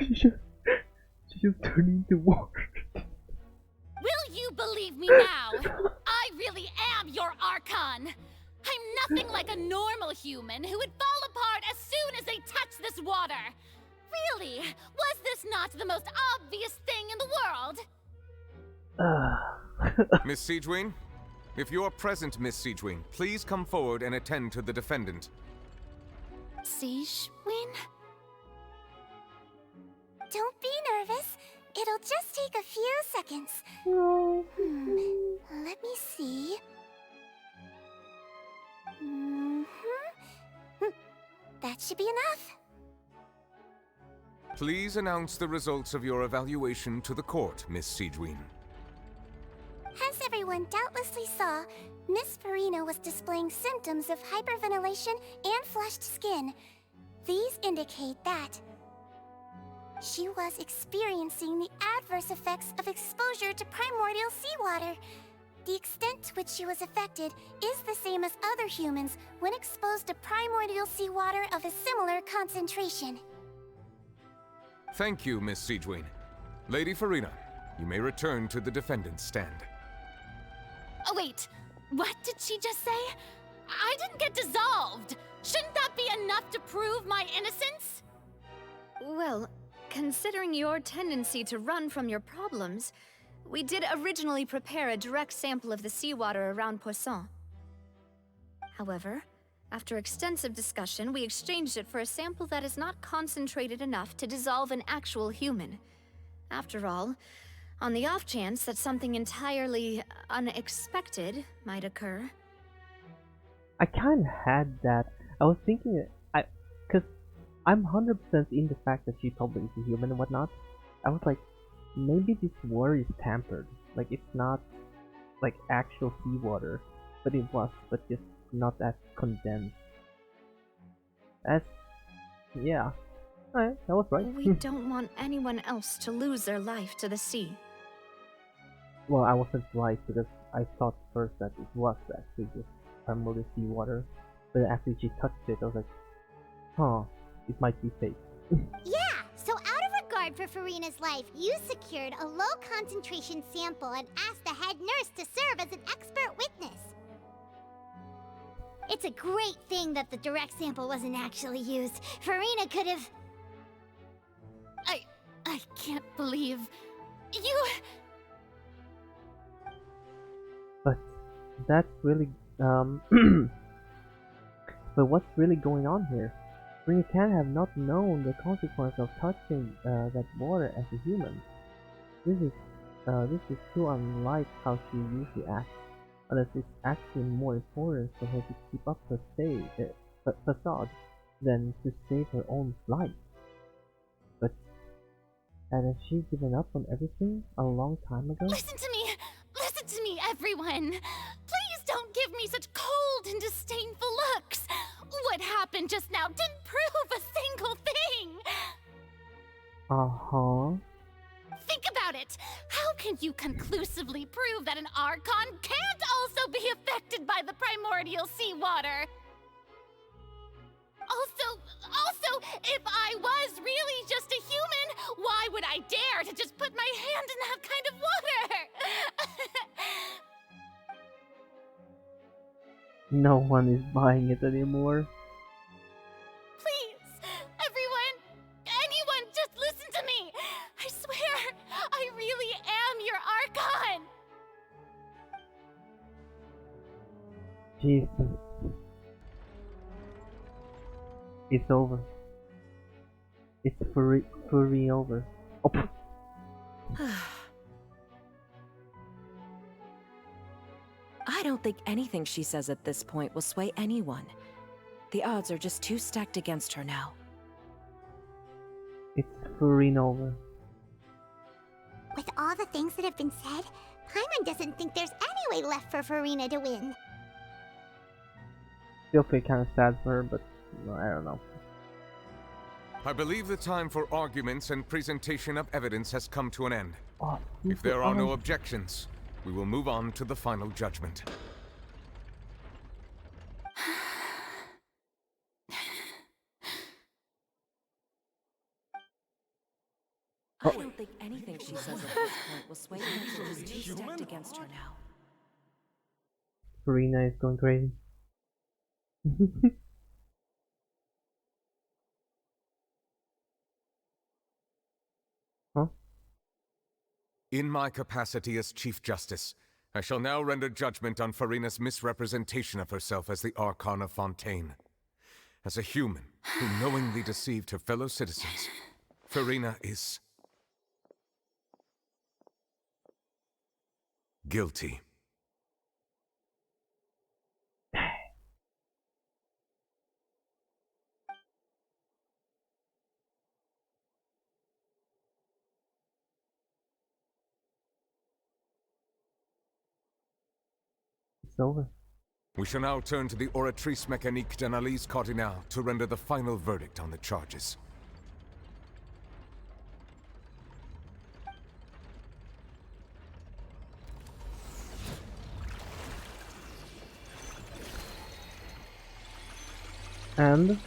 she just turned into water. Will you believe me now? I really am your Archon. I'm nothing like a normal human who would fall apart as soon as they touch this water. Really, was this not the most obvious thing in the world? Miss Siegeween? If you are present, Miss Siegeween, please come forward and attend to the defendant. Siegeween? Don't be nervous. It'll just take a few seconds. Let me see. That should be enough. Please announce the results of your evaluation to the court, Miss Siegeween. As everyone doubtlessly saw, Miss Farina was displaying symptoms of hyperventilation and flushed skin. These indicate that she was experiencing the adverse effects of exposure to primordial seawater. The extent to which she was affected is the same as other humans when exposed to primordial seawater of a similar concentration. Thank you, Miss Siegeween. Lady Farina, you may return to the defendant's stand. Oh wait, what did she just say? I didn't get dissolved. Shouldn't that be enough to prove my innocence? Well, considering your tendency to run from your problems, we did originally prepare a direct sample of the seawater around Poisson. However, after extensive discussion, we exchanged it for a sample that is not concentrated enough to dissolve an actual human. After all, on the off chance that something entirely unexpected might occur. I kind of had that. I was thinking, because I'm 100% in the fact that she probably is a human and whatnot. I was like, maybe this water is tampered. Like, it's not like actual seawater, but it was, but just not as condensed. Yeah. Alright, that was right. We don't want anyone else to lose their life to the sea. Well, I wasn't right because I thought first that it was actually just primordial seawater, but after she touched it, I was like, huh, it might be fake. Yeah, so out of regard for Farina's life, you secured a low concentration sample and asked the head nurse to serve as an expert witness. It's a great thing that the direct sample wasn't actually used. Farina could have... I can't believe you... But that's really, but what's really going on here? Farina can have not known the consequence of touching that water as a human. This is too unlike how she usually acts. Unless it's actually more important for her to keep up her facade than to save her own life. But has she given up on everything a long time ago? Listen to me, everyone. Please don't give me such cold and disdainful looks. What happened just now didn't prove a single thing. Uh-huh. Think about it. How can you conclusively prove that an Archon can't also be affected by the primordial seawater? Also, if I was really just a human, why would I dare to just put my hand in that kind of water? No one is buying it anymore. Please, everyone, anyone, just listen to me. I swear, I really am your Archon. Jesus. It's over. It's fully over. Oh. I don't think anything she says at this point will sway anyone. The odds are just too stacked against her now. It's fully over. With all the things that have been said, Paimon doesn't think there's any way left for Farina to win. Still feel kind of sad for her, but I don't know. I believe the time for arguments and presentation of evidence has come to an end. Oh, if there are no objections, we will move on to the final judgment. I don't think anything she says at this point will sway anyone who's too stacked against her now. Farina is going crazy. Huh? In my capacity as Chief Justice, I shall now render judgment on Farina's misrepresentation of herself as the Archon of Fontaine. As a human who knowingly deceived her fellow citizens, Farina is guilty. It's over. We shall now turn to the Oratrice Mécanique d'Analyse Cardinale to render the final verdict on the charges. And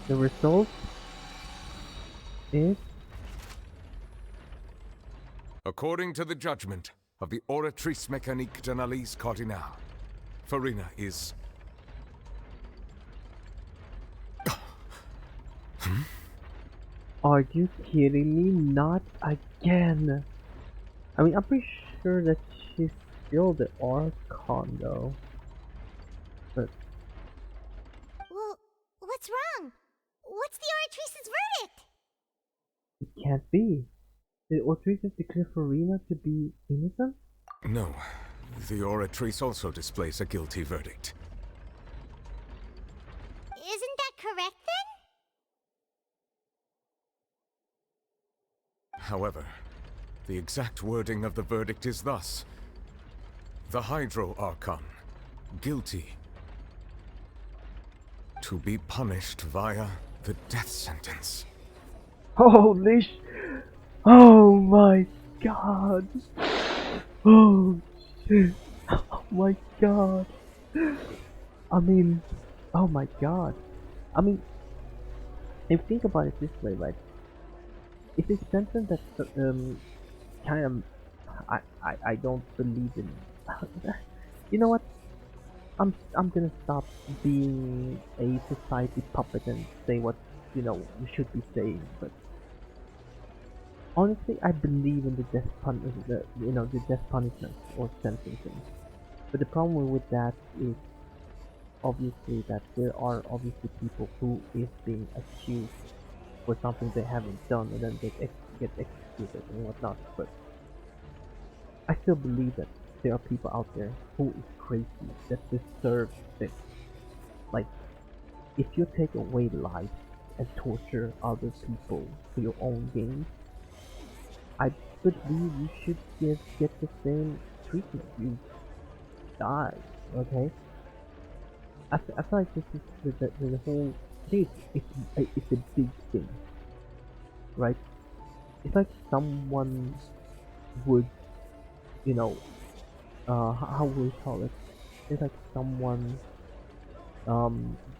the result is According to the judgment of the Oratrice Mécanique d'Analyse Cardinale, Farina is... Are you kidding me? Not again. I mean, I'm pretty sure that she's still the Archon though. But Well, what's wrong? What's the Oratrice's verdict? it can't be. Did Oratrice declare Farina to be innocent? No, the Oratrice also displays a guilty verdict. Isn't that correct then? However, the exact wording of the verdict is thus. The Hydro Archon, guilty. To be punished via the death sentence. Holy Oh my god! Oh shit! Oh my god! I mean, oh my god! I mean, if you think about it this way, right? It's a sentence that kind of I don't believe in. You know what? I'm gonna stop being a society puppet and say what you should be saying, but honestly, I believe in the death punishment or sentencing. But the problem with that is obviously that there are obviously people who is being accused for something they haven't done and then they get executed and whatnot. But I still believe that there are people out there who is crazy that deserve this. Like, if you take away life and torture other people for your own gain, I believe you should get the same treatment. You die, okay? I feel like this is the whole thing. It's a big thing, right? It's like someone would, how would we call it? It's like someone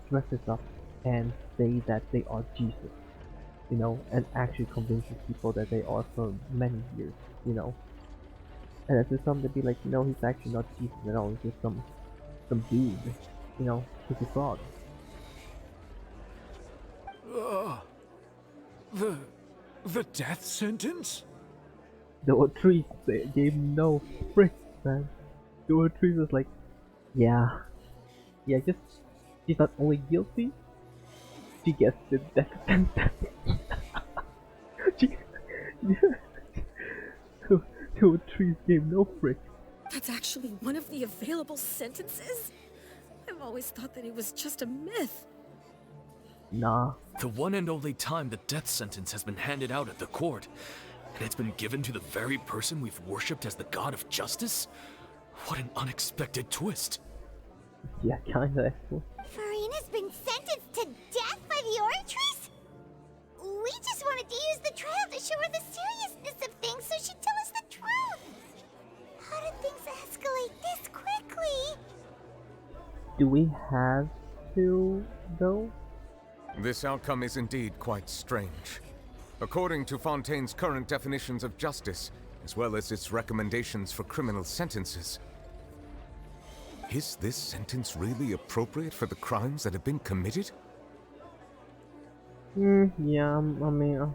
dresses up and say that they are Jesus, and actually convinces people that they are for many years, and then there's some to be like, he's actually not Jesus at all, he's just some dude, he's a fraud. The death sentence? The Oratrice gave no frick, man. The Oratrice was like, yeah, just, she's not only guilty, she gets the death sentence. The Oratrice gave no frick. That's actually one of the available sentences? I've always thought that it was just a myth. Nah. The one and only time the death sentence has been handed out at the court, and it's been given to the very person we've worshipped as the god of justice? What an unexpected twist. Yeah, kinda actually. Farina's been sentenced to death by the Oratrice? We just wanted to use the trial to show her the seriousness of things so she'd tell us the truth. How did things escalate this quickly? Do we have to, though? This outcome is indeed quite strange. According to Fontaine's current definitions of justice, as well as its recommendations for criminal sentences, is this sentence really appropriate for the crimes that have been committed? Yeah, I mean,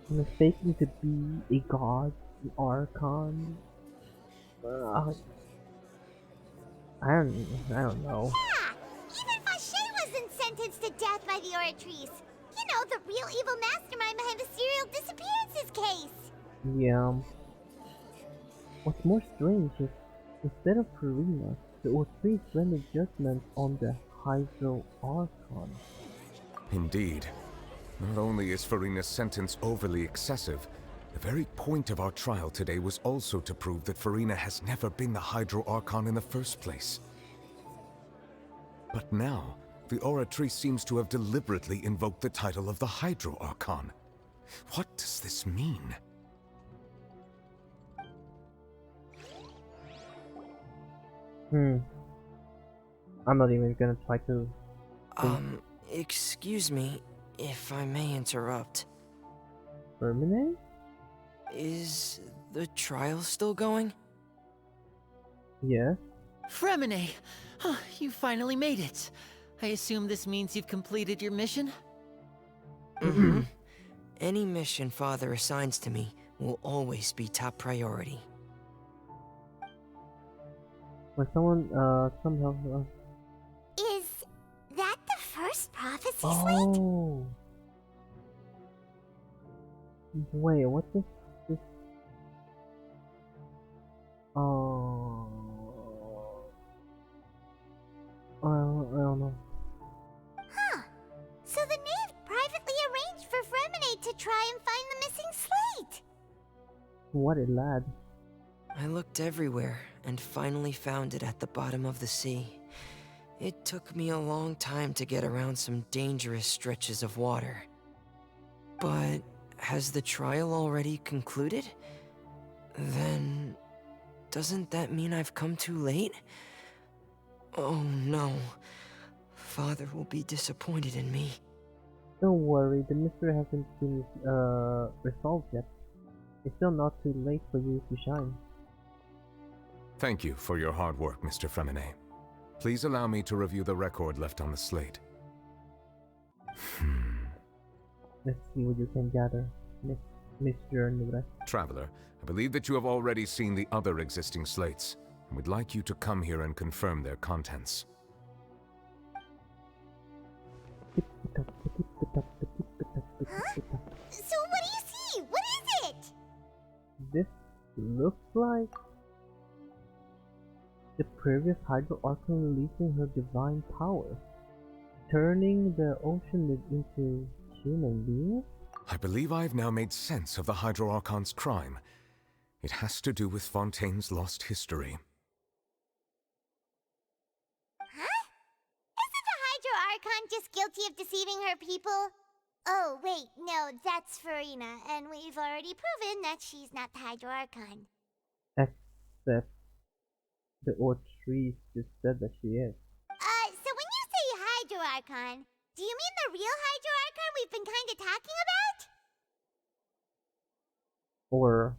mistaken to be a god, an archon. I don't know. Yeah! Even Fauché wasn't sentenced to death by the Oratrice. You know, the real evil mastermind behind the serial disappearances case. Yeah. What's more strange is, instead of Farina, the Oratrice rendered judgment on the Hydro Archon. Indeed. Not only is Farina's sentence overly excessive, the very point of our trial today was also to prove that Farina has never been the Hydro Archon in the first place. But now, the Oratrice seems to have deliberately invoked the title of the Hydro Archon. What does this mean? I'm not even gonna try to... Excuse me, if I may interrupt. Terminate? Is the trial still going? Yes. Fremine! You finally made it. I assume this means you've completed your mission? Mm-hmm. Any mission Father assigns to me will always be top priority. When someone, somehow... Is that the first prophecy slate? Oh! Wait, what this... Oh... I don't know. Huh. So the knave privately arranged for Fremine to try and find the missing slate. What a lad. I looked everywhere and finally found it at the bottom of the sea. It took me a long time to get around some dangerous stretches of water. But has the trial already concluded? Then doesn't that mean I've come too late? Oh no. Father will be disappointed in me. Don't worry, the mystery hasn't been resolved yet. It's still not too late for you to shine. Thank you for your hard work, Mr. Fremine. Please allow me to review the record left on the slate. Let's see what you can gather, Mr. Nure. Traveler, I believe that you have already seen the other existing slates, and would like you to come here and confirm their contents. Huh? So what do you see? What is it? This looks like the previous Hydro Archon releasing her divine power, turning the ocean into human beings? I believe I have now made sense of the Hydro Archon's crime. It has to do with Fontaine's lost history. Huh? Isn't the Hydro Archon just guilty of deceiving her people? Oh, wait, no, that's Farina, and we've already proven that she's not the Hydro Archon. Except the Oratrice just said that she is. So when you say Hydro Archon, do you mean the real Hydro Archon we've been kinda talking about? Or...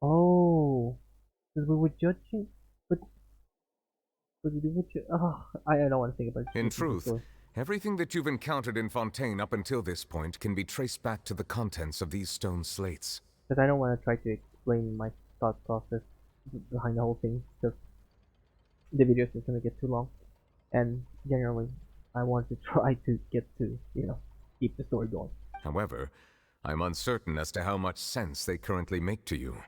Oh... Because we were judging... But we were I don't want to think about it. In truth, everything that you've encountered in Fontaine up until this point can be traced back to the contents of these stone slates. Because I don't want to try to explain my thought process behind the whole thing, because the video is going to get too long. And generally, I want to try to get to, keep the story going. However, I'm uncertain as to how much sense they currently make to you.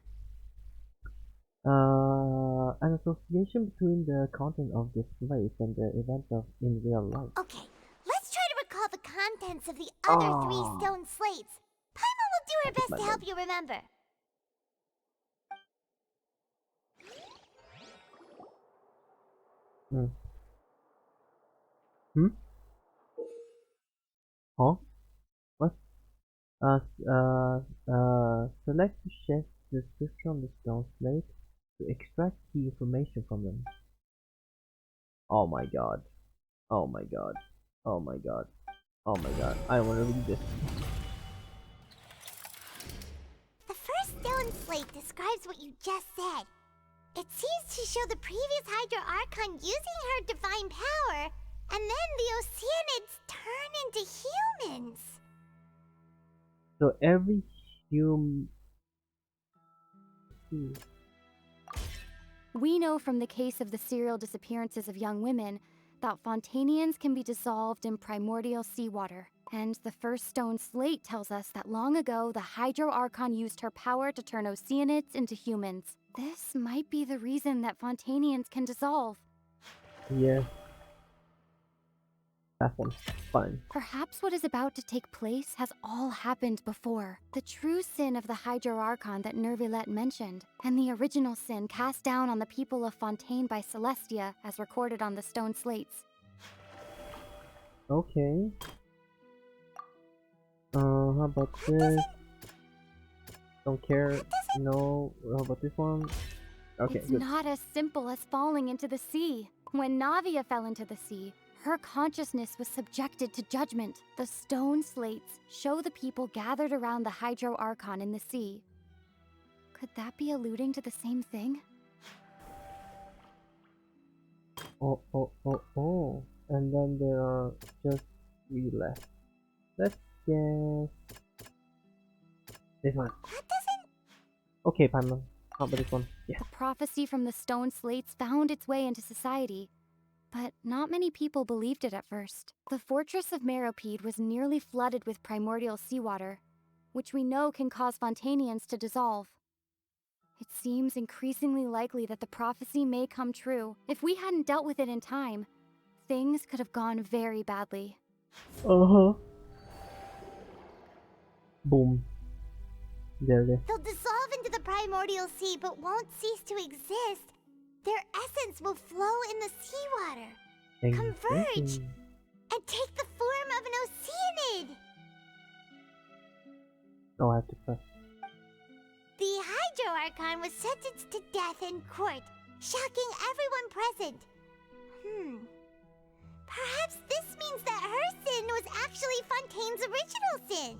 An association between the content of this place and the event in real life. Okay, let's try to recall the contents of the other 3 stone slates. Paimon will do her best to help you remember. Huh? What? Select to check the description on the stone slate to extract key information from them. Oh my god. Oh my god. Oh my god. Oh my god. I want to read this. The first stone slate describes what you just said. It seems to show the previous Hydro Archon using her divine power, and then the Oceanids turn into humans. So every human. We know from the case of the serial disappearances of young women that Fontanians can be dissolved in primordial seawater. And the first stone slate tells us that long ago, the Hydro Archon used her power to turn Oceanids into humans. This might be the reason that Fontanians can dissolve. Yeah. That one's fine. Perhaps what is about to take place has all happened before. The true sin of the Hydro Archon that Nervilette mentioned, and the original sin cast down on the people of Fontaine by Celestia, as recorded on the stone slates. Okay. How about this? Don't care. No. How about this one? Okay, it's good. not as simple as falling into the sea. When Navia fell into the sea, her consciousness was subjected to judgment. The stone slates show the people gathered around the Hydro Archon in the sea. Could that be alluding to the same thing? Oh. And then there are just 3 left. Let's guess this one. Okay, Pamela. How about this one? Yeah. The prophecy from the stone slates found its way into society, but not many people believed it at first. The fortress of Meropide was nearly flooded with primordial seawater, which we know can cause Fontanians to dissolve. It seems increasingly likely that the prophecy may come true. If we hadn't dealt with it in time, things could have gone very badly. Uh-huh. Boom. There it is. They'll dissolve into the primordial sea but won't cease to exist. Their essence will flow in the seawater, converge, and take the form of an Oceanid. Oh, I have to press. The Hydro Archon was sentenced to death in court, shocking everyone present. Perhaps this means that her sin was actually Fontaine's original sin.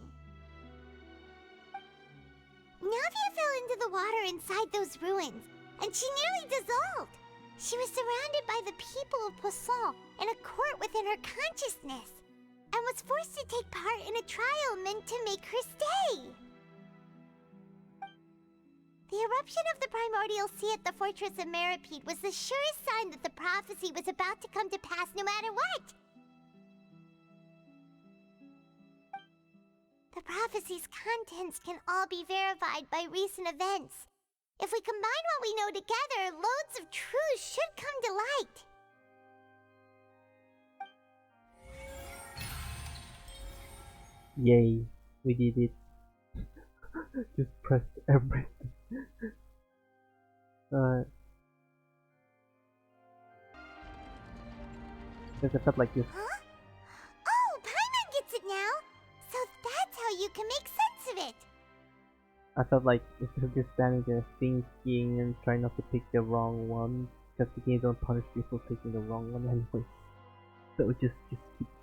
Navia fell into the water inside those ruins, and she nearly dissolved. She was surrounded by the people of Poisson in a court within her consciousness, and was forced to take part in a trial meant to make her stay. The eruption of the primordial sea at the fortress of Meropide was the surest sign that the prophecy was about to come to pass no matter what. The prophecy's contents can all be verified by recent events. If we combine what we know together, loads of truths should come to light. Yay, we did it. Just pressed everything. Alright. Because I felt like this. Huh? Oh, Paimon gets it now! So that's how you can make sense of it! I felt like instead of just standing there thinking and trying not to pick the wrong one, because the game don't punish you for picking the wrong one anyway. So just keep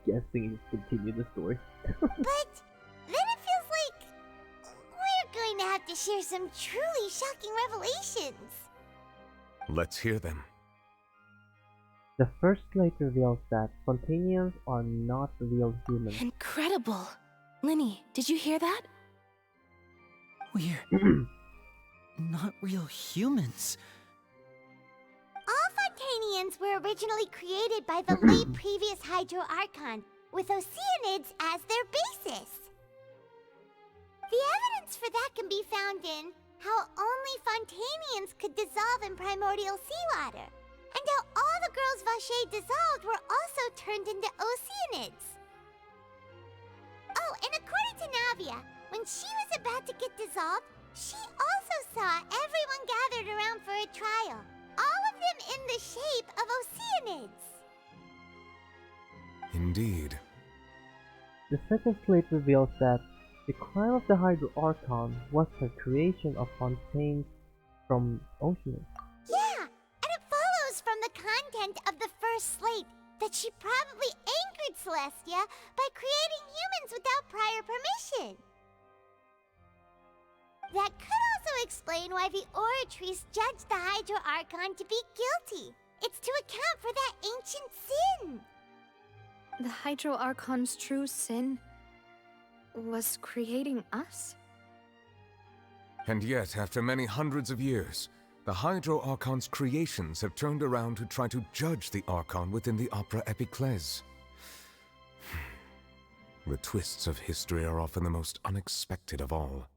guessing and just continue the story. But then it feels like we're going to have to share some truly shocking revelations. Let's hear them. The first slate reveals that Fontanians are not real humans. Incredible! Linny, did you hear that? We're not real humans. All Fontanians were originally created by the late previous Hydro Archon, with Oceanids as their basis. The evidence for that can be found in how only Fontanians could dissolve in primordial seawater, and how all the girls Vacher dissolved were also turned into Oceanids. Oh, and according to Navia, when she was about to get dissolved, she also saw everyone gathered around for a trial, all of them in the shape of Oceanids. Indeed. The second slate reveals that the crime of the Hydro Archon was her creation of Fontaine from Oceanids. Yeah, and it follows from the content of the first slate that she probably angered Celestia by creating humans without prior permission. That could also explain why the Oratrice judged the Hydro Archon to be guilty. It's to account for that ancient sin. The Hydro Archon's true sin was creating us? And yet, after many hundreds of years, the Hydro Archon's creations have turned around to try to judge the Archon within the Opera Epiclese. The twists of history are often the most unexpected of all.